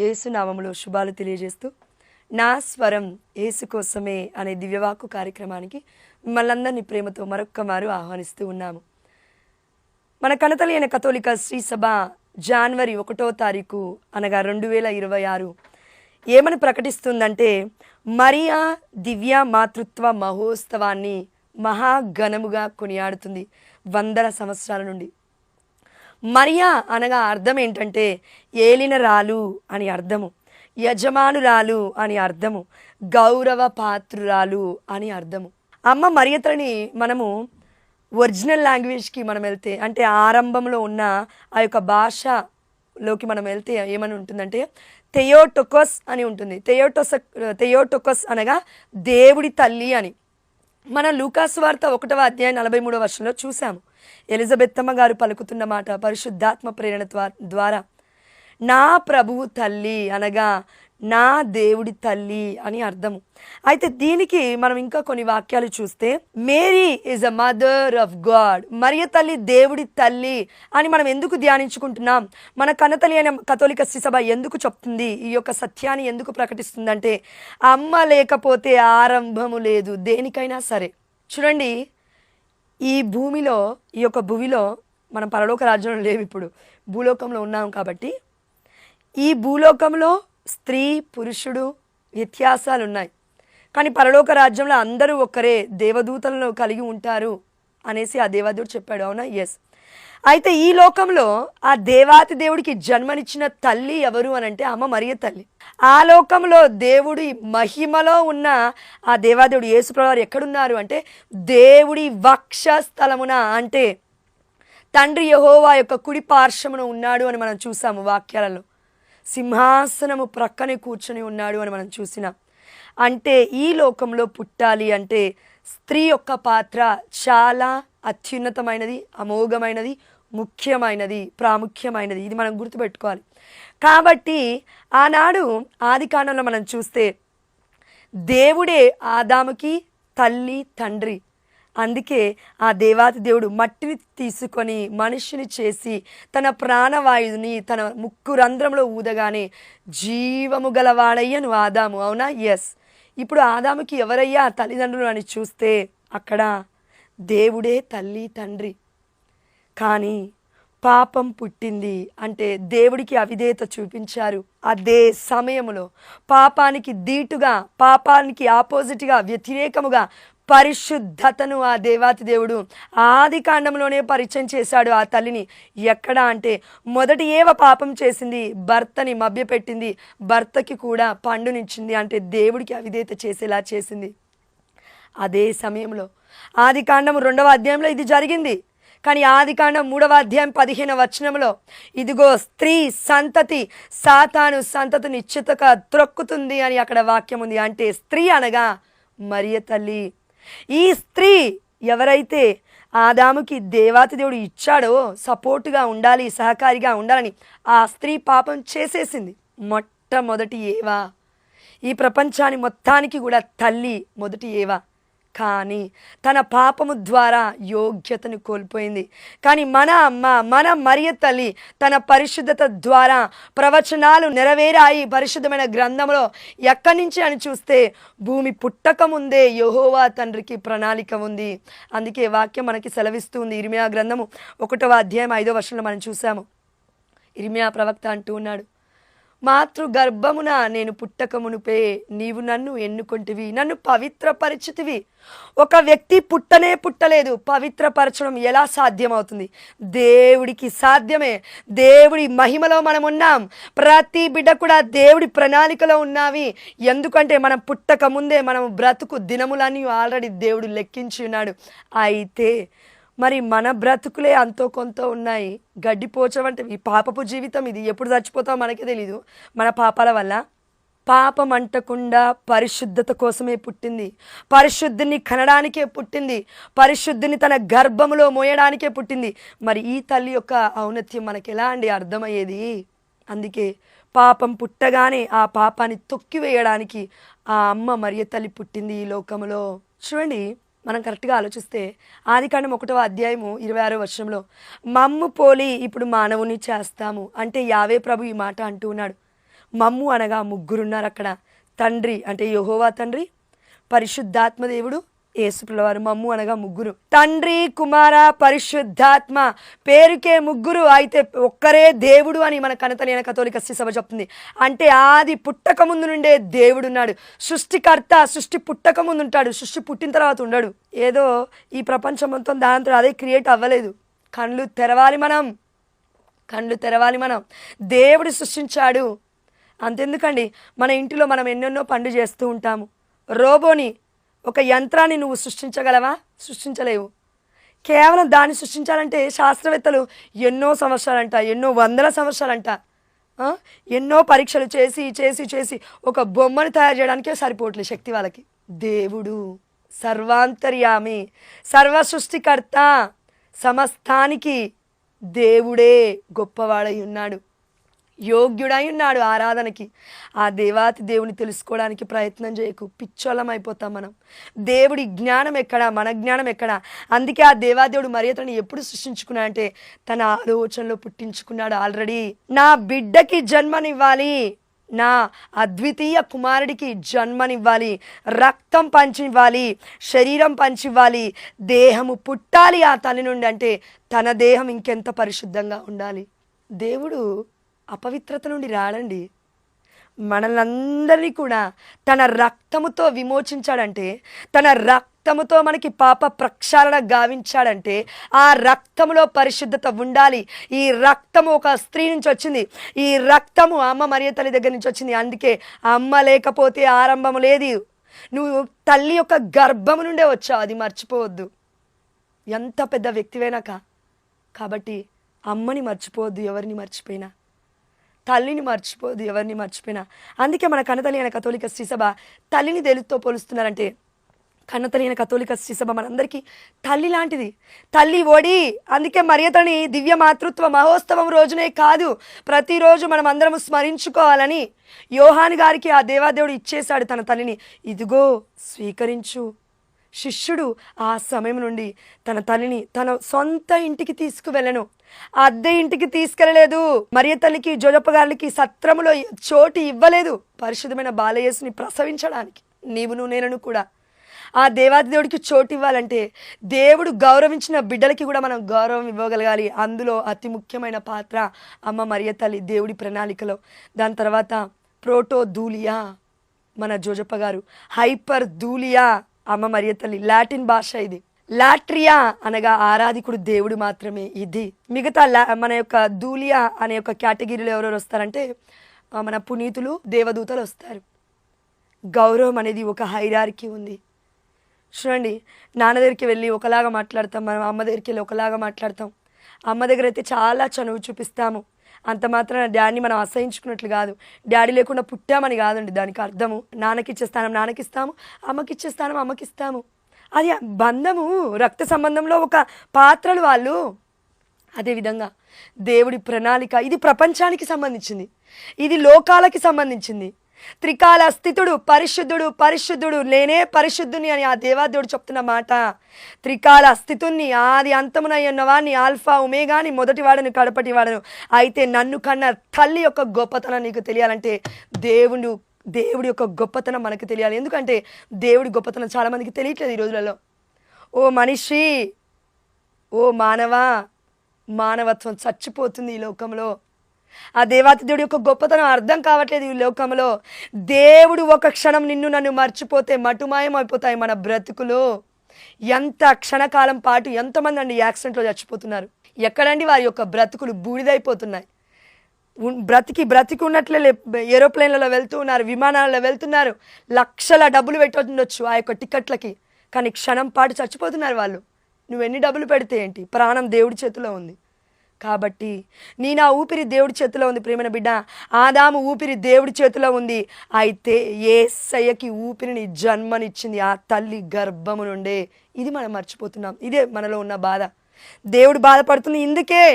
యేసు నామములో శుభాలు తెలియజేస్తూ నా స్వరం యేసు కోసమే అనే దివ్యవాక్కు కార్యక్రమానికి మిమ్మల్ని ప్రేమతో మరొక్కమారు ఆహ్వానిస్తూ ఉన్నాము. మన కనతలి అయిన కథోలిక శ్రీ సభ జనవరి 1వ తారీఖు అనగా 2026 ఏమని ప్రకటిస్తుందంటే, మరియా దివ్య మాతృత్వ మహోత్సవాన్ని మహాఘనముగా కొనియాడుతుంది. వందల సంవత్సరాల నుండి మరియా అనగా అర్థం ఏంటంటే ఏలినరాలు అని అర్థము, యజమానురాలు అని అర్థము, గౌరవ పాత్రురాలు అని అర్థము. అమ్మ మరియతని మనము ఒరిజినల్ లాంగ్వేజ్కి మనం వెళ్తే, అంటే ఆరంభంలో ఉన్న ఆ యొక్క భాషలోకి మనం వెళ్తే ఏమని ఉంటుందంటే థెయోటోకస్ అని ఉంటుంది. థెయోటోకస్ అనగా దేవుడి తల్లి అని. మన లూకాసు వార్త 1వ అధ్యాయం 43వ వచనంలో చూసాము. ఎలిజబెత్తమ్మ గారు పలుకుతున్న మాట పరిశుద్ధాత్మ ప్రేరణ ద్వారా, నా ప్రభువు తల్లి అనగా నా దేవుడి తల్లి అని అర్థము. అయితే దీనికి మనం ఇంకా కొన్ని వాక్యాలు చూస్తే, Mary is a mother of God, Mariya తల్లి దేవుడి తల్లి అని మనం ఎందుకు ధ్యానించుకుంటున్నాం? మన కనతలి అయిన కథోలిక శ్రీ సభ ఎందుకు చెప్తుంది, ఈ యొక్క సత్యాన్ని ఎందుకు ప్రకటిస్తుందంటే, అమ్మ లేకపోతే ఆరంభము లేదు దేనికైనా సరే. చూడండి, ఈ భూమిలో, ఈ యొక్క భూమిలో మనం పరలోక రాజ్యంలో లేవు, ఇప్పుడు భూలోకంలో ఉన్నాం. కాబట్టి ఈ భూలోకంలో స్త్రీ పురుషుడు వ్యత్యాసాలు ఉన్నాయి, కానీ పరలోక రాజ్యంలో అందరూ ఒక్కరే, దేవదూతలను కలిగి ఉంటారు అనేసి ఆ దేవదూత చెప్పాడు. అవునా? ఎస్. అయితే ఈ లోకంలో ఆ దేవాతి దేవుడికి జన్మనిచ్చిన తల్లి ఎవరు అని అంటే అమ్మ మరియ తల్లి. ఆ లోకంలో దేవుడి మహిమలో ఉన్న ఆ దేవాదేవుడు యేసుప్రభువారు ఎక్కడున్నారు అంటే దేవుడి వక్షస్థలమున, అంటే తండ్రి యెహోవా యొక్క కుడి పార్శ్వమున ఉన్నాడు అని మనం చూసాము వాక్యాలలో. సింహాసనము ప్రక్కనే కూర్చొని ఉన్నాడు అని మనం చూసినాం. అంటే ఈ లోకంలో పుట్టాలి అంటే స్త్రీ యొక్క పాత్ర చాలా అత్యున్నతమైనది, అమోఘమైనది, ముఖ్యమైనది, ప్రాముఖ్యమైనది. ఇది మనం గుర్తుపెట్టుకోవాలి. కాబట్టి ఆనాడు ఆది కాండంలో మనం చూస్తే దేవుడే ఆదాముకి తల్లి తండ్రి. అందుకే ఆ దేవాతి దేవుడు మట్టిని తీసుకొని మనిషిని చేసి తన ప్రాణవాయువుని తన ముక్కు రంధ్రంలో ఊదగానే జీవము గలవాడయ్యను ఆదాము. అవునా? ఎస్. ఇప్పుడు ఆదాముకి ఎవరయ్యా తల్లిదండ్రులు అని చూస్తే అక్కడ దేవుడే తల్లి తండ్రి. కానీ పాపం పుట్టింది అంటే దేవుడికి అవిధేయత చూపించారు. అదే సమయంలో పాపానికి ధీటుగా, పాపానికి ఆపోజిట్గా, వ్యతిరేకముగా పరిశుద్ధతను ఆ దేవాతి దేవుడు ఆది కాండంలోనే పరిచయం చేశాడు ఆ తల్లిని. ఎక్కడ అంటే మొదటి ఏవ పాపం చేసింది, భర్తని మభ్యపెట్టింది, భర్తకి కూడా పండునిచ్చింది, అంటే దేవుడికి అవిధేయత చేసేలా చేసింది. అదే సమయంలో ఆది కాండం 2వ అధ్యాయంలో ఇది జరిగింది. కానీ ఆది కాండం 3వ అధ్యాయం 15వ వచనంలో ఇదిగో స్త్రీ సంతతి సాతాను సంతతిని చితక త్రొక్కుతుంది అని అక్కడ వాక్యం ఉంది. అంటే స్త్రీ అనగా మరియ తల్లి. ఈ స్త్రీ ఎవరైతే ఆదాముకి దేవాతి దేవుడు ఇచ్చాడో సపోర్టుగా ఉండాలి, సహకారిగా ఉండాలని, ఆ స్త్రీ పాపం చేసేసింది. మొట్టమొదటి ఏవా, ఈ ప్రపంచాన్ని మొత్తానికి కూడా తల్లి మొదటి ఏవా. కానీ తన పాపము ద్వారా యోగ్యతను కోల్పోయింది. కానీ మన అమ్మ, మన మరియ తల్లి తన పరిశుద్ధత ద్వారా ప్రవచనాలు నెరవేరాయి పరిశుద్ధమైన గ్రంథంలో. ఎక్కడి నుంచి అని చూస్తే భూమి పుట్టక ముందే యెహోవా తండ్రికి ప్రణాళిక ఉంది. అందుకే వాక్యం మనకి సెలవిస్తుంది. ఇర్మియా గ్రంథము 1వ అధ్యాయం 5వ వచనంలో మనం చూసాము. ఇర్మియా ప్రవక్త అంటూ ఉన్నాడు, మాతృ గర్భమున నేను పుట్టక మునుపే నీవు నన్ను ఎన్నుకొంటివి, నన్ను పవిత్రపరిచితివి. ఒక వ్యక్తి పుట్టలేదు, పవిత్రపరచడం ఎలా సాధ్యమవుతుంది? దేవుడికి సాధ్యమే. దేవుడి మహిమలో మనం ఉన్నాం. ప్రతి బిడ్డ కూడా దేవుడి ప్రణాళికలో ఉన్నావి. ఎందుకంటే మనం పుట్టక ముందే మనం బ్రతుకు దినములన్నీ ఆల్రెడీ దేవుడు లెక్కించి ఉన్నాడు. అయితే మరి మన బ్రతుకులే అంతో కొంత ఉన్నాయి. గడ్డిపోచం అంటే ఈ పాపపు జీవితం, ఇది ఎప్పుడు చచ్చిపోతామో మనకే తెలీదు. మన పాపాల వల్ల పాపం అంటకుండా పరిశుద్ధత కోసమే పుట్టింది, పరిశుద్ధిని కనడానికే పుట్టింది, పరిశుద్ధిని తన గర్భములో మోయడానికే పుట్టింది. మరి ఈ తల్లి యొక్క ఔన్నత్యం మనకి ఎలా అండి అర్థమయ్యేది? అందుకే పాపం పుట్టగానే ఆ పాపాన్ని తొక్కివేయడానికి ఆ అమ్మ మరియ తల్లి పుట్టింది ఈ లోకంలో. చూడండి, మనం కరెక్ట్గా ఆలోచిస్తే ఆది కాండం 1వ అధ్యాయము 26వ వచనంలో మమ్ము పోలి ఇప్పుడు మానవుని చేస్తాము అంటే యావే ప్రభు ఈ మాట అంటూ ఉన్నాడు. మమ్ము అనగా ముగ్గురున్నారు అక్కడ. తండ్రి అంటే యెహోవా తండ్రి, పరిశుద్ధాత్మ దేవుడు, యేసుప్రభువారు. మమ్ము అనగా ముగ్గురు, తండ్రి, కుమార, పరిశుద్ధాత్మ. పేరుకే ముగ్గురు, అయితే ఒక్కరే దేవుడు అని మన కనతలేని కథోలిక సభ చెప్తుంది. అంటే ఆది పుట్టక ముందు నుండే దేవుడున్నాడు. సృష్టికర్త సృష్టి పుట్టక ముందు ఉంటాడు, సృష్టి పుట్టిన తర్వాత ఉండడు. ఏదో ఈ ప్రపంచం మొత్తం దాంతో అదే క్రియేట్ అవ్వలేదు. కళ్ళు తెరవాలి మనం. దేవుడు సృష్టించాడు. అంతెందుకండి, మన ఇంటిలో మనం ఎన్నెన్నో పనులు చేస్తూ ఉంటాము. రోబోని, ఒక యంత్రాన్ని నువ్వు సృష్టించగలవా? సృష్టించలేవు. కేవలం దాన్ని సృష్టించాలంటే శాస్త్రవేత్తలు ఎన్నో సంవత్సరాలంట, ఎన్నో వందల సంవత్సరాలంట, ఎన్నో పరీక్షలు చేసి చేసి చేసి ఒక బొమ్మను తయారు చేయడానికే సరిపోవట్లేదు శక్తి వాళ్ళకి. దేవుడు సర్వాంతర్యామి, సర్వ సృష్టికర్త, సమస్తానికి దేవుడే గొప్పవాడై ఉన్నాడు, యోగ్యుడై ఉన్నాడు ఆరాధనకి. ఆ దేవాతి దేవుని తెలుసుకోవడానికి ప్రయత్నం చేయకు, పిచ్చోళం అయిపోతాం మనం. దేవుడి జ్ఞానం ఎక్కడా, మన జ్ఞానం ఎక్కడా? అందుకే ఆ దేవాదేవుడు మరియతను ఎప్పుడు సృష్టించుకున్నాడు అంటే తన ఆలోచనలో పుట్టించుకున్నాడు ఆల్రెడీ. నా బిడ్డకి జన్మనివ్వాలి, నా అద్వితీయ కుమారుడికి జన్మనివ్వాలి, రక్తం పంచివ్వాలి, శరీరం పంచివ్వాలి, దేహము పుట్టాలి ఆ తల్లి నుండి. అంటే తన దేహం ఇంకెంత పరిశుద్ధంగా ఉండాలి. దేవుడు అపవిత్రత నుండి రాడండి, మనల్నందరినీ కూడా తన రక్తముతో విమోచించాడంటే, తన రక్తముతో మనకి పాప ప్రక్షాళన గావించాడంటే ఆ రక్తములో పరిశుద్ధత ఉండాలి. ఈ రక్తము ఒక స్త్రీ నుంచి వచ్చింది, ఈ రక్తము అమ్మ మరియ తల్లి దగ్గర నుంచి వచ్చింది. అందుకే అమ్మ లేకపోతే ఆరంభము లేదు. నువ్వు తల్లి యొక్క గర్భము నుండే వచ్చావు, అది మర్చిపోవద్దు, ఎంత పెద్ద వ్యక్తివైనా కాబట్టి అమ్మని మర్చిపోవద్దు, ఎవరిని మర్చిపోయినా. తల్లిని మర్చిపోదు, ఎవరిని మర్చిపోయినా. అందుకే మన కన్నతల్లి అయిన కథోలిక శ్రీసభ తల్లిని దేనితో పోలుస్తున్నారంటే, కన్నతల్లి అయిన కథోలిక శ్రీసభ మనందరికీ తల్లి లాంటిది, తల్లి ఒడి. అందుకే మరియతని దివ్య మాతృత్వ మహోత్సవం రోజునే కాదు, ప్రతిరోజు మనం అందరం స్మరించుకోవాలని యోహాను గారికి ఆ దేవాదేవుడు ఇచ్చేశాడు తన తల్లిని. ఇదిగో స్వీకరించు. శిష్యుడు ఆ సమయం నుండి తన తల్లిని తన సొంత ఇంటికి తీసుకువెళ్ళను, అద్దె ఇంటికి తీసుకెళ్ళలేదు. మరియ తల్లికి జోజప్ప గారికి సత్రములో చోటు ఇవ్వలేదు పరిశుద్ధమైన బాలయేసుని ప్రసవించడానికి. నీవును నేను కూడా ఆ దేవాది దేవుడికి చోటు ఇవ్వాలంటే దేవుడు గౌరవించిన బిడ్డలకి కూడా మనం గౌరవం ఇవ్వగలగాలి. అందులో అతి ముఖ్యమైన పాత్ర అమ్మ మరియ తల్లి దేవుడి ప్రణాళికలో. దాని తర్వాత ప్రోటో ధూలియా మన జోజప్ప గారు, హైపర్ ధూలియా అమ్మ మరియ తల్లి. లాటిన్ భాష ఇది. లాట్రియా అనగా ఆరాధికుడు దేవుడు మాత్రమే. ఇది మిగతా మన యొక్క ధూలియా అనే యొక్క కేటగిరీలో ఎవరెవరు వస్తారంటే మన పునీతులు, దేవదూతలు వస్తారు. గౌరవం అనేది ఒక హైరార్కీ ఉంది. చూడండి, నాన్న దగ్గరికి వెళ్ళి ఒకలాగా మాట్లాడతాం, మనం అమ్మ దగ్గరికి వెళ్ళి ఒకలాగా మాట్లాడతాం. అమ్మ దగ్గర అయితే చాలా చనువు చూపిస్తాము, అంత మాత్రాన డాడీని మనం అసహించుకున్నట్లు కాదు. డాడీ లేకుండా పుట్టామని కాదండి దానికి అర్థము. నాన్నకిచ్చే స్థానం నాన్నకిస్తాము, అమ్మకిచ్చే స్థానం అమ్మకిస్తాము. అది బంధము, రక్త సంబంధంలో ఒక పాత్రలు వాళ్ళు. అదేవిధంగా దేవుడి ప్రణాళిక ఇది ప్రపంచానికి సంబంధించింది, ఇది లోకాలకి సంబంధించింది. త్రికాల స్థితుడు పరిశుద్ధుడు, పరిశుద్ధుడు నేనే పరిశుద్ధుని అని ఆ దేవాదేవుడు చెప్తున్న మాట. త్రికాల స్థితుణ్ణి, ఆది అంతమునై ఉన్నవాడిని, ఆల్ఫా ఒమేగాని, మొదటివాడను కడపటివాడను. అయితే నన్ను కన్న తల్లి యొక్క గొప్పతనం నీకు తెలియాలంటే దేవుడి యొక్క గొప్పతనం మనకు తెలియాలి. ఎందుకంటే దేవుడి గొప్పతనం చాలామందికి తెలియట్లేదు ఈ రోజులలో. ఓ మనిషి, ఓ మానవా, మానవత్వం చచ్చిపోతుంది ఈ లోకంలో. ఆ దేవాతి దేవుడి యొక్క గొప్పతనం అర్థం కావట్లేదు ఈ లోకంలో. దేవుడు ఒక క్షణం నిన్ను నన్ను మర్చిపోతే మటుమాయం అయిపోతాయి మన బ్రతుకులు. ఎంత క్షణకాలం పాటు ఎంతమంది అండి యాక్సిడెంట్లో చచ్చిపోతున్నారు. ఎక్కడండి వారి యొక్క బ్రతుకులు బూడిదైపోతున్నాయి. బ్రతికి ఉన్నట్లే ఏరోప్లేన్లలో వెళ్తూ ఉన్నారు, విమానాలలో వెళ్తున్నారు, లక్షల డబ్బులు పెట్టొచ్చు ఆ యొక్క టికెట్లకి, కానీ క్షణం పాటు చచ్చిపోతున్నారు వాళ్ళు. నువ్వెన్ని డబ్బులు పెడితే ఏంటి, ప్రాణం దేవుడి చేతిలో ఉంది. కాబట్టి నా ఊపిరి దేవుడి చేతిలో ఉంది ప్రేమైన బిడ్డ. ఆదాము ఊపిరి దేవుడి చేతిలో ఉంది. అయితే యేసయ్యకి ఊపిరిని జన్మనిచ్చింది ఆ తల్లి గర్భము నుండే. ఇది మనం మర్చిపోతున్నాం. ఇదే మనలో ఉన్న బాధ. దేవుడు బాధపడుతుంది ఇందుకే.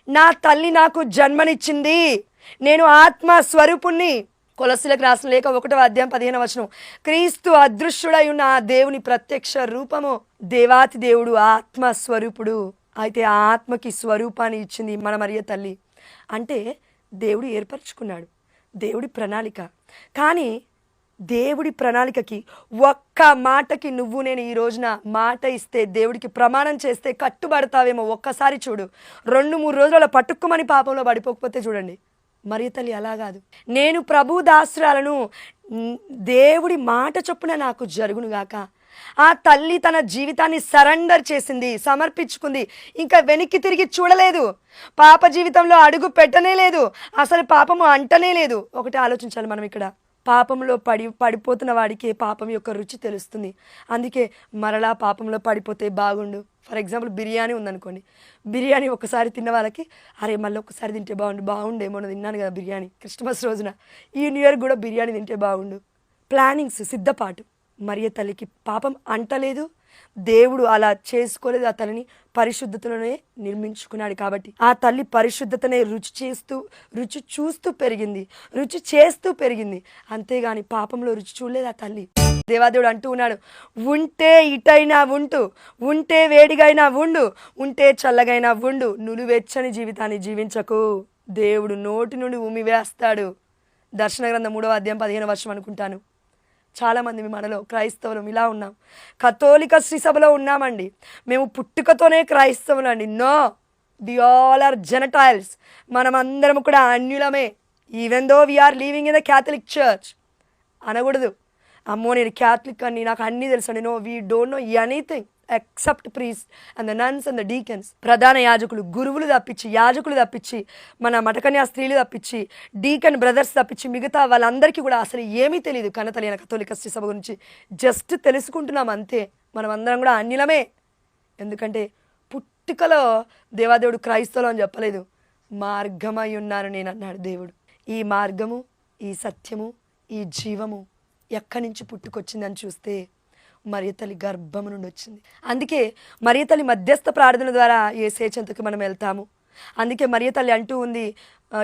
నా తల్లి నాకు జన్మనిచ్చింది, నేను ఆత్మ స్వరూపుణ్ణి. కొలస్సీలకు రాసిన లేఖ 1వ అధ్యాయం 15వ వచనం. క్రీస్తు అదృశ్యుడై ఉన్న ఆ దేవుని ప్రత్యక్ష రూపము. దేవాతి దేవుడు ఆత్మ స్వరూపుడు. అయితే ఆ ఆత్మకి స్వరూపాన్ని ఇచ్చింది మన మరియ తల్లి. అంటే దేవుడు ఏర్పరచుకున్నాడు, దేవుడి ప్రణాళిక. కానీ దేవుడి ప్రణాళికకి ఒక్క మాటకి నువ్వు నేను ఈ రోజున మాట ఇస్తే, దేవుడికి ప్రమాణం చేస్తే కట్టుబడతావేమో. ఒక్కసారి చూడు, 2-3 రోజులలో పట్టుక్కుమని పాపంలో పడిపోకపోతే చూడండి. మరియ తల్లి అలా కాదు. నేను ప్రభు దాసురాలను, దేవుడి మాట చొప్పున నాకు జరుగునుగాక. ఆ తల్లి తన జీవితాన్ని సరెండర్ చేసింది, సమర్పించుకుంది. ఇంకా వెనక్కి తిరిగి చూడలేదు. పాప జీవితంలో అడుగు పెట్టనే లేదు. అసలు పాపము అంటనే లేదు. ఒకటి ఆలోచించాలి మనం ఇక్కడ. పాపంలో పడిపోతున్న వాడికి పాపం యొక్క రుచి తెలుస్తుంది. అందుకే మరలా పాపంలో పడిపోతే బాగుండు. ఫర్ ఎగ్జాంపుల్ బిర్యానీ ఉందనుకోండి. బిర్యానీ ఒకసారి తిన్న వాళ్ళకి అరే మళ్ళీ ఒకసారి తింటే బాగుండే మొన్న తిన్నాను కదా బిర్యానీ క్రిస్మస్ రోజున, ఈ న్యూ ఇయర్ కూడా బిర్యానీ తింటే బాగుండు. ప్లానింగ్స్, సిద్ధపాటు. మరియ తల్లికి పాపం అంటలేదు. దేవుడు అలా చేసుకోలేదు. ఆ తల్లిని పరిశుద్ధతలోనే నిర్మించుకున్నాడు. కాబట్టి ఆ తల్లి పరిశుద్ధతనే రుచి చూస్తూ పెరిగింది, రుచి చేస్తూ పెరిగింది. అంతేగాని పాపంలో రుచి చూడలేదు ఆ తల్లి. దేవాదేవుడు అంటూ ఉన్నాడు, ఉంటే ఇటైనా ఉంటూ, ఉంటే వేడిగైనా ఉండు, ఉంటే చల్లగైనా ఉండు, నులువెచ్చని జీవితాన్ని జీవించకు. దేవుడు నోటి నుండి ఉమ్మివేస్తాడు. దర్శన గ్రంథం 3వ అధ్యాయం 15వ వచనం అనుకుంటాను. చాలామంది మనలో క్రైస్తవులం ఇలా ఉన్నాం. కథోలిక శ్రీ సభలో ఉన్నామండి, మేము పుట్టుకతోనే క్రైస్తవులు అండి. No, we all are gentiles. మనమందరం కూడా అన్యులమే. Even though we are living in the Catholic church అనకూడదు. అమ్మో నేను క్యాథలిక్ అని నాకు అన్నీ తెలుసు అండి. No, we don't know anything except priest and the nuns and the deacons. ప్రధాన యాజకులు, గురువులు తప్పించి, యాజకులు తప్పించి, మన మఠకన్యా స్త్రీలు తప్పించి, డీకన్ బ్రదర్స్ తప్పించి మిగతా వాళ్ళందరికీ కూడా అసలు ఏమీ తెలియదు కన్నతల్లి కథోలిక శ్రీ సభ గురించి. జస్ట్ తెలుసుకుంటున్నాం అంతే. మనం అందరం కూడా అన్యులమే. ఎందుకంటే పుట్టుకలో దేవాదేవుడు క్రైస్తవులు అని చెప్పలేదు. మార్గమై ఉన్నాను నేను అన్నాడు దేవుడు. ఈ మార్గము, ఈ సత్యము, ఈ జీవము ఎక్కడి నుంచి పుట్టుకొచ్చిందని చూస్తే మరియ తల్లి గర్భము నుండి వచ్చింది. అందుకే మరియ తల్లి మధ్యస్థ ప్రార్థన ద్వారా యేసయ్య చెంతకు మనం వెళ్తాము. అందుకే మరియ తల్లి అంటూ ఉంది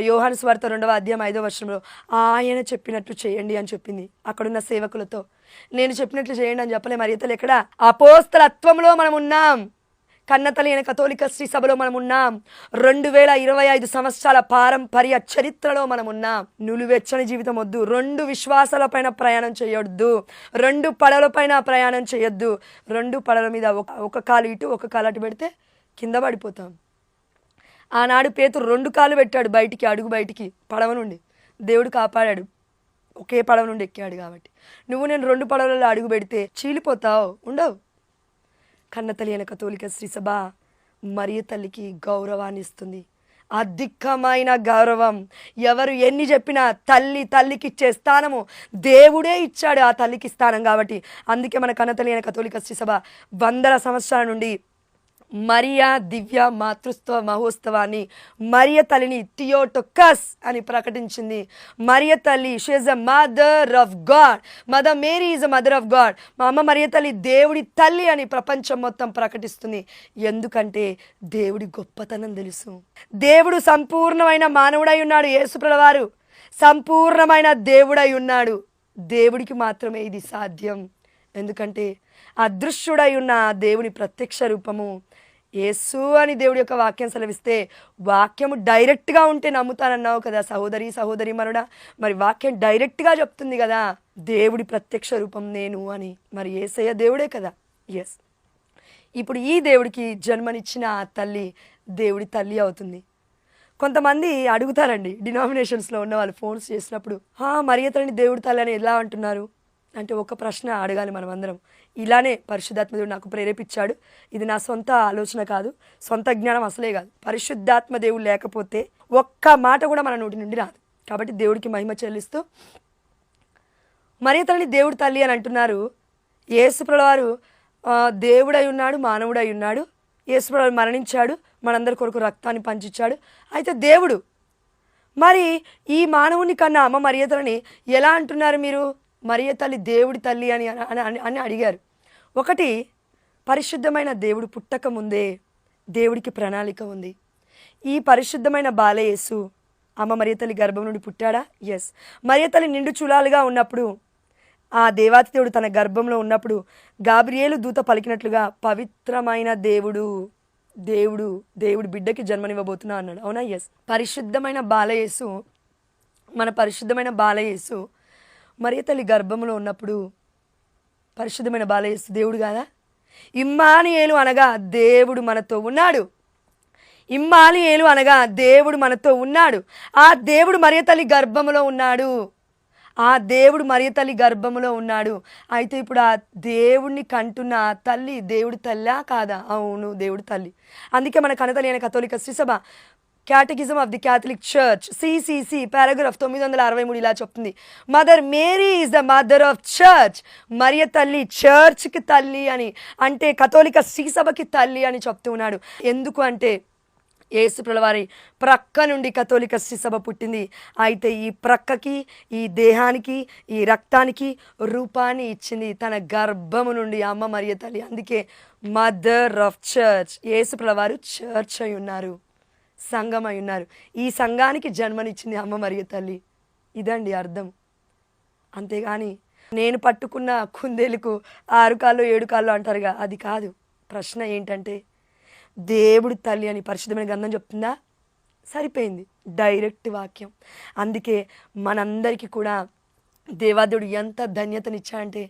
యోహాను సువార్త 2వ అధ్యాయం 5వ వచనంలో, ఆయన చెప్పినట్లు చేయండి అని చెప్పింది అక్కడున్న సేవకులతో. నేను చెప్పినట్లు చేయండి అని చెప్పలే మరియ తల్లి. ఎక్కడ? అపోస్తలత్వంలో మనం ఉన్నాం. కన్నతల్లి అయిన కథోలిక శ్రీ సభలో మనం ఉన్నాం. 2025 సంవత్సరాల పారంపర్య చరిత్రలో మనం ఉన్నాం. నులువెచ్చని జీవితం వద్దు. 2 విశ్వాసాల పైన ప్రయాణం చేయొద్దు. 2 పడవల పైన ప్రయాణం చేయొద్దు. 2 పడవల మీద ఒక కాలు ఇటు ఒక కాలు అటు పెడితే కింద పడిపోతాం. ఆనాడు పేతురు 2 కాళ్ళు పెట్టాడు బయటికి, అడుగు బయటికి పడవ నుండి. దేవుడు కాపాడాడు. ఒకే పడవ నుండి ఎక్కాడు. కాబట్టి నువ్వు నేను 2 పడవలలో అడుగు పెడితే చీలిపోతావు, ఉండవు. కన్నతల్లి అయిన కథోలిక శ్రీ సభ మరియ తల్లికి గౌరవాన్ని ఇస్తుంది. అధికమైన గౌరవం. ఎవరు ఎన్ని చెప్పినా తల్లికి ఇచ్చే స్థానము దేవుడే ఇచ్చాడు ఆ తల్లికి స్థానం. కాబట్టి అందుకే మన కన్నతల్లి అయిన కథోలిక శ్రీ సభ 100 సంవత్సరాల నుండి మరియా దివ్య మాతృత్వ మహోత్సవాన్ని, మరియ తల్లిని థియోటోకస్ అని ప్రకటించింది. మరియ తల్లి, she is a mother of God. Mother Mary is a mother of God. మా అమ్మ మరియ తల్లి దేవుడి తల్లి అని ప్రపంచం మొత్తం ప్రకటిస్తుంది. ఎందుకంటే దేవుడి గొప్పతనం తెలుసు. దేవుడు సంపూర్ణమైన మానవుడై ఉన్నాడు. యేసుప్రభువారు సంపూర్ణమైన దేవుడై ఉన్నాడు. దేవుడికి మాత్రమే ఇది సాధ్యం. ఎందుకంటే అదృశ్యుడై ఉన్న దేవుని ప్రత్యక్ష రూపము యేసు అని దేవుడి యొక్క వాక్యం సెలవిస్తే, వాక్యము డైరెక్ట్గా ఉంటే నమ్ముతానన్నావు కదా సహోదరి మనుడా. మరి వాక్యం డైరెక్ట్గా చెప్తుంది కదా దేవుడి ప్రత్యక్ష రూపం నేను అని. మరి యేసయ్య దేవుడే కదా. ఎస్, ఇప్పుడు ఈ దేవుడికి జన్మనిచ్చిన ఆ తల్లి దేవుడి తల్లి అవుతుంది. కొంతమంది అడుగుతారండి, డినామినేషన్స్లో ఉన్న వాళ్ళు ఫోన్స్ చేసినప్పుడు, మరియ తల్లిని దేవుడి తల్లి అని ఎలా అంటున్నారు అంటే, ఒక ప్రశ్న అడగాలి మనం అందరం. ఇలానే పరిశుద్ధాత్మ దేవుడు నాకు ప్రేరేపించాడు. ఇది నా సొంత ఆలోచన కాదు, సొంత జ్ఞానం అసలే కాదు. పరిశుద్ధాత్మ దేవుడు లేకపోతే ఒక్క మాట కూడా మన నోటి నుండి రాదు. కాబట్టి దేవుడికి మహిమ చెల్లిస్తూ మరియ తల్లిని దేవుడి తల్లి అని అంటున్నారు. యేసుప్రభువారు దేవుడై ఉన్నాడు, మానవుడై ఉన్నాడు. యేసుప్రభువారు మరణించాడు, మనందరి కొరకు రక్తాన్ని పంచిచ్చాడు. అయితే దేవుడు మరి ఈ మానవుని కన్నా అమ్మ మరియ తల్లిని ఎలా అంటున్నారు మీరు? మరియ తల్లి దేవుడి తల్లి అని అడిగారు. ఒకటి, పరిశుద్ధమైన దేవుడు పుట్టక ముందే దేవుడికి ప్రణాళిక ఉంది. ఈ పరిశుద్ధమైన బాలే యేసు అమ్మ మరియ తల్లి గర్భం నుండి పుట్టాడా? ఎస్. మరియ తల్లి నిండు చూలాలుగా ఉన్నప్పుడు, ఆ దేవాతి దేవుడు తన గర్భంలో ఉన్నప్పుడు గాబ్రియేలు దూత పలికినట్లుగా పవిత్రమైన దేవుడు బిడ్డకి జన్మనివ్వబోతున్నా అన్నాడు. అవునా? ఎస్. పరిశుద్ధమైన బాలయేసు మన పరిశుద్ధమైన బాలయేసు మరియ తల్లి గర్భంలో ఉన్నప్పుడు పరిశుద్ధమైన బాలయేసు దేవుడు కాదా? ఇమ్మానుయేలు అనగా దేవుడు మనతో ఉన్నాడు. ఇమ్మానుయేలు అనగా దేవుడు మనతో ఉన్నాడు. ఆ దేవుడు మరియ తల్లి గర్భంలో ఉన్నాడు. ఆ దేవుడు మరియ తల్లి గర్భంలో ఉన్నాడు. అయితే ఇప్పుడు ఆ దేవుడిని కంటున్న ఆ తల్లి దేవుడి తల్లా కాదా? అవును, దేవుడి తల్లి. అందుకే మన కనతల్లి అయిన కథోలిక శ్రీసభ catechism of the Catholic church CCC paragraph 963 ఇలా చెప్తుంది, mother Mary is the mother of church. మరియ తల్లి చర్చ్కి తల్లి అని, అంటే కథోలిక శ్రీసభకి తల్లి అని చెప్తూ ఉన్నాడు. ఎందుకు అంటే యేసుప్రభుల వారి ప్రక్క నుండి కథోలిక శ్రీసభ పుట్టింది. అయితే ఈ ప్రక్కకి, ఈ దేహానికి, ఈ రక్తానికి రూపాన్ని ఇచ్చింది తన గర్భము నుండి అమ్మ మరియ తల్లి. అందుకే మదర్ ఆఫ్ చర్చ్. యేసుప్రభుల వారు చర్చ్ అయి ఉన్నారు, సంఘం అయి ఉన్నారు. ఈ సంఘానికి జన్మనిచ్చింది అమ్మ మరియ తల్లి. ఇదండి అర్థం. అంతేగాని నేను పట్టుకున్న కుందేలుకు 6 కాళ్ళు 7 కాళ్ళు అంటారుగా, అది కాదు. ప్రశ్న ఏంటంటే దేవుడి తల్లి అని పరిశుద్ధమైన గ్రంథం చెప్తుందా? సరిపోయింది, డైరెక్ట్ వాక్యం. అందుకే మనందరికీ కూడా దేవాదేవుడు ఎంత ధన్యతనిచ్చాడంటే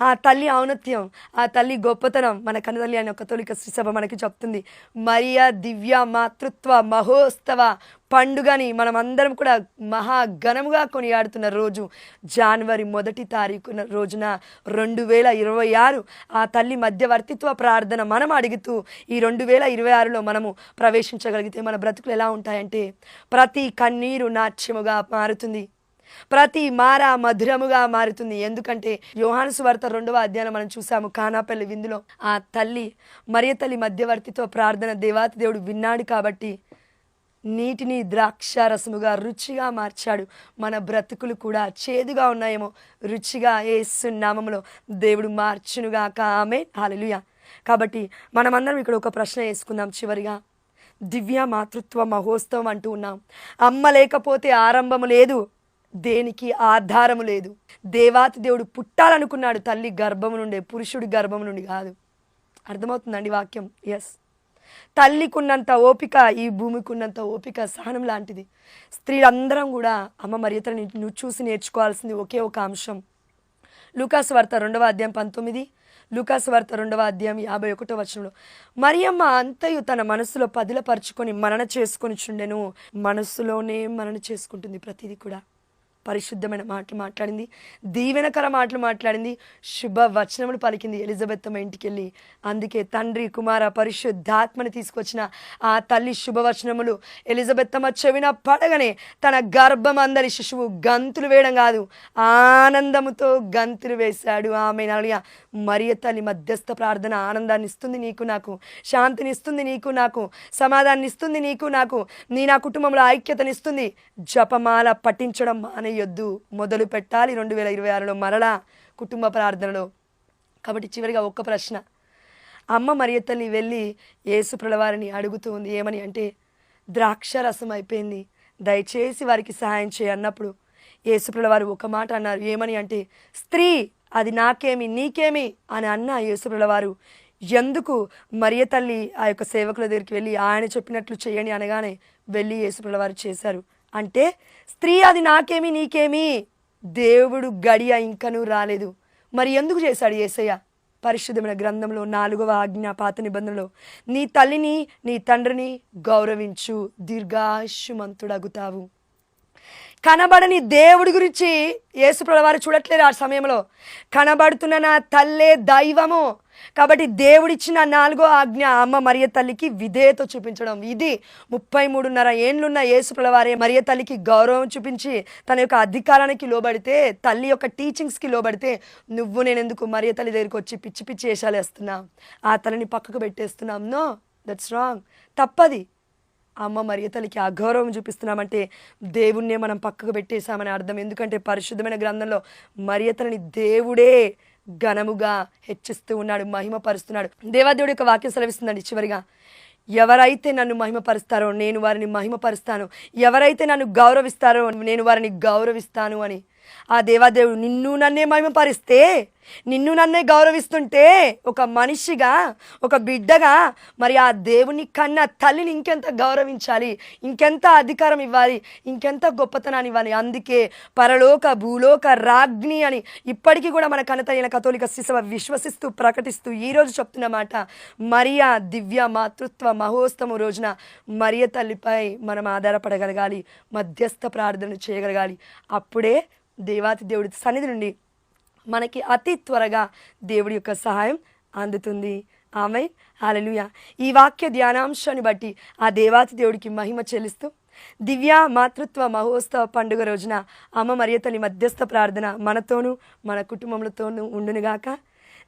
ఆ తల్లి ఔన్నత్యం, ఆ తల్లి గొప్పతనం మన కన్నతల్లి అనే కథోలిక శ్రీసభ మనకి చెప్తుంది. మరియా దివ్య మాతృత్వ మహోత్సవ పండుగని మనం అందరం కూడా మహాఘనముగా కొనియాడుతున్న రోజు జనవరి 1 తారీఖున రోజున 2026 ఆ తల్లి మధ్యవర్తిత్వ ప్రార్థన మనం అడుగుతూ ఈ 2026లో మనము ప్రవేశించగలిగితే మన బ్రతుకులు ఎలా ఉంటాయంటే ప్రతి కన్నీరు నాట్యముగా మారుతుంది, ప్రతి మార మధురముగా మారుతుంది. ఎందుకంటే యోహాను సువార్త 2వ అధ్యాయం మనం చూసాము, కానాపల్లి విందులో ఆ తల్లి మరియ తల్లి మధ్యవర్తితో ప్రార్థన దేవాతి దేవుడు విన్నాడు కాబట్టి నీటిని ద్రాక్షారసముగా రుచిగా మార్చాడు. మన బ్రతుకులు కూడా చేదుగా ఉన్నాయేమో రుచిగా యేసు నామములో దేవుడు మార్చునుగాక. ఆమేన్, హల్లెలూయా. కాబట్టి మనమందరం ఇక్కడ ఒక ప్రశ్న వేసుకుందాం చివరిగా. దివ్య మాతృత్వ మహోత్సవం అంటూ ఉన్నాం. అమ్మ లేకపోతే ఆరంభము లేదు, దేనికి ఆధారము లేదు. దేవాతి దేవుడు పుట్టాలనుకున్నాడు తల్లి గర్భము నుండే, పురుషుడి గర్భము నుండి కాదు. అర్థమవుతుందండి వాక్యం? ఎస్. తల్లికున్నంత ఓపిక ఈ భూమికి ఉన్నంత ఓపిక సహనం లాంటిది. స్త్రీలందరం కూడా అమ్మ మరియతని నువ్వు చూసి నేర్చుకోవాల్సింది ఒకే ఒక అంశం. లూకాసు వార్త 2వ అధ్యాయం 19, లూకాసు వార్త 2వ అధ్యాయం 51వ వచనంలో మరియమ్మ అంతయు తన మనసులో పదిలపరుచుకొని మనన చేసుకొని చుండెను. మనస్సులోనే మనన చేసుకుంటుంది ప్రతిదీ కూడా. పరిశుద్ధమైన మాటలు మాట్లాడింది, దీవెనకర మాటలు మాట్లాడింది, శుభ వచనములు పలికింది ఎలిజబెత్తమ్మ ఇంటికి వెళ్ళి. అందుకే తండ్రి కుమార పరిశుద్ధాత్మని తీసుకొచ్చిన ఆ తల్లి శుభవచనములు ఎలిజబెత్తమ్మ చెవిన పడగానే తన గర్భం అందరి శిశువు గంతులు వేయడం కాదు, ఆనందముతో గంతులు వేశాడు. ఆమె నలియ మరియ తల్లి మధ్యస్థ ప్రార్థన ఆనందాన్ని ఇస్తుంది నీకు నాకు, శాంతిని ఇస్తుంది నీకు నాకు, సమాధానాన్ని ఇస్తుంది నీకు నాకు, నా కుటుంబంలో ఐక్యతనిస్తుంది. జపమాల పఠించడం మానేయొద్దు, మొదలు పెట్టాలి 2026లో మరలా కుటుంబ ప్రార్థనలో. కాబట్టి చివరిగా ఒక్క ప్రశ్న. అమ్మ మరియ తల్లి వెళ్ళి యేసుప్రభుల వారిని అడుగుతూ ఉంది ఏమని అంటే, ద్రాక్ష రసం అయిపోయింది, దయచేసి వారికి సహాయం చేయన్నప్పుడు యేసుప్రభుల వారు ఒక మాట అన్నారు. ఏమని అంటే, స్త్రీ అది నాకేమి నీకేమి అని అన్న యేసుప్రభుల వారు ఎందుకు మరియ తల్లి ఆ యొక్క సేవకుల దగ్గరికి వెళ్ళి ఆయన చెప్పినట్లు చేయని అనగానే వెళ్ళి యేసుప్రభుల వారు చేశారు. అంటే స్త్రీ అది నాకేమి నీకేమి, దేవుడు గడియ ఇంకనూ రాలేదు. మరి ఎందుకు చేశాడు యేసయ్య? పరిశుద్ధమైన గ్రంథంలో 4వ ఆజ్ఞ పాత నిబంధనలో నీ తల్లిని నీ తండ్రిని గౌరవించు, దీర్ఘాయుష్మంతుడగుతావు. కనబడని దేవుడి గురించి యేసుప్రభుల వారు చూడట్లేరు. ఆ సమయంలో కనబడుతున్న నా తల్లే దైవము. కాబట్టి దేవుడిచ్చిన 4వ ఆజ్ఞ అమ్మ మరియ తల్లికి విధేయత చూపించడం. ఇది 33.5 ఏండ్లున్న యేసుప్రభుల వారే మరియ తల్లికి గౌరవం చూపించి తన యొక్క అధికారానికి లోబడితే, తల్లి యొక్క టీచింగ్స్కి లోబడితే, నువ్వు నేనెందుకు మరియ తల్లి దగ్గరికి వచ్చి పిచ్చి పిచ్చి వేషాలు వేస్తున్నాం, ఆ తల్లిని పక్కకు పెట్టేస్తున్నాం? నో, దట్స్ రాంగ్, తప్పది. అమ్మ మరియ తల్లికి అగౌరవం చూపిస్తున్నామంటే దేవుణ్ణే మనం పక్కకు పెట్టేశామని అర్థం. ఎందుకంటే పరిశుద్ధమైన గ్రంథంలో మరియ తల్లిని దేవుడే ఘనముగా హెచ్చిస్తూ ఉన్నాడు, మహిమపరుస్తున్నాడు. దేవాదేవుడి యొక్క వాక్యం సెలవిస్తుందండి చివరిగా, ఎవరైతే నన్ను మహిమపరుస్తారో నేను వారిని మహిమపరుస్తాను, ఎవరైతే నన్ను గౌరవిస్తారో నేను వారిని గౌరవిస్తాను అని. ఆ దేవాదేవుడు నిన్ను నన్నే మహిమపరిస్తే, నిన్ను నన్నే గౌరవిస్తుంటే, ఒక మనిషిగా, ఒక బిడ్డగా మరి ఆ దేవుని కన్న తల్లిని ఇంకెంత గౌరవించాలి, ఇంకెంత అధికారం ఇవ్వాలి, ఇంకెంత గొప్పతనాన్ని ఇవ్వాలి. అందుకే పరలోక భూలోక రాజ్ఞి అని ఇప్పటికీ కూడా మన కనతైన కథోలిక శిశవ విశ్వసిస్తూ ప్రకటిస్తూ ఈరోజు చెప్తున్న మాట, మరియా దివ్య మాతృత్వ మహోత్సవం రోజున మరియ తల్లిపై మనం ఆధారపడగలగాలి, మధ్యస్థ ప్రార్థన చేయగలగాలి. అప్పుడే దేవాతి దేవుడి సన్నిధి నుండి మనకి అతి త్వరగా దేవుడి యొక్క సహాయం అందుతుంది. ఆమెన్, హల్లెలూయా. ఈ వాక్య ధ్యానాంశాన్ని బట్టి ఆ దేవాతి దేవుడికి మహిమ చెల్లిస్తూ దివ్య మాతృత్వ మహోత్సవ పండుగ రోజున అమ్మ మరియ తల్లి మధ్యస్థ ప్రార్థన మనతోనూ మన కుటుంబములతోనూ ఉండునుగాక.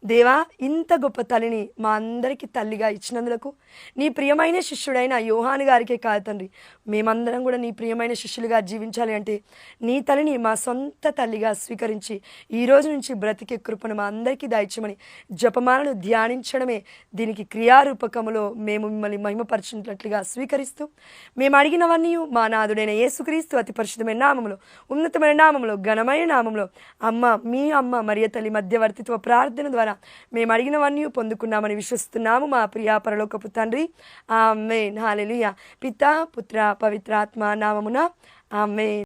దేవా, ఇంత గొప్ప తల్లిని మా అందరికీ తల్లిగా ఇచ్చినందులకు నీ ప్రియమైన శిష్యుడైన యోహాను గారికే కాదు తండ్రి, మేమందరం కూడా నీ ప్రియమైన శిష్యులుగా జీవించాలి అంటే నీ తల్లిని మా సొంత తల్లిగా స్వీకరించి ఈ రోజు నుంచి బ్రతికే కృపను మా అందరికీ దాయిచ్చమని జపమాలను ధ్యానించడమే దీనికి క్రియారూపకములో మేము మిమ్మల్ని మహిమపరిచినట్లుగా స్వీకరిస్తూ మేము అడిగినవన్నీ మా నాథుడైన యేసుక్రీస్తు అతి పరిశుద్ధమైన నామములో, ఉన్నతమైన నామములో, ఘనమైన నామములో మీ అమ్మ మరియ తల్లి మధ్యవర్తిత్వ ప్రార్థన ద్వారా మేము అడిగినవన్నీ పొందుకున్నామని విశ్వసిస్తున్నాము మా ప్రియ పరలోకపు తండ్రి. ఆమేన్, హల్లెలూయా. పితా పుత్ర పవిత్రాత్మ నామమున ఆమేన్.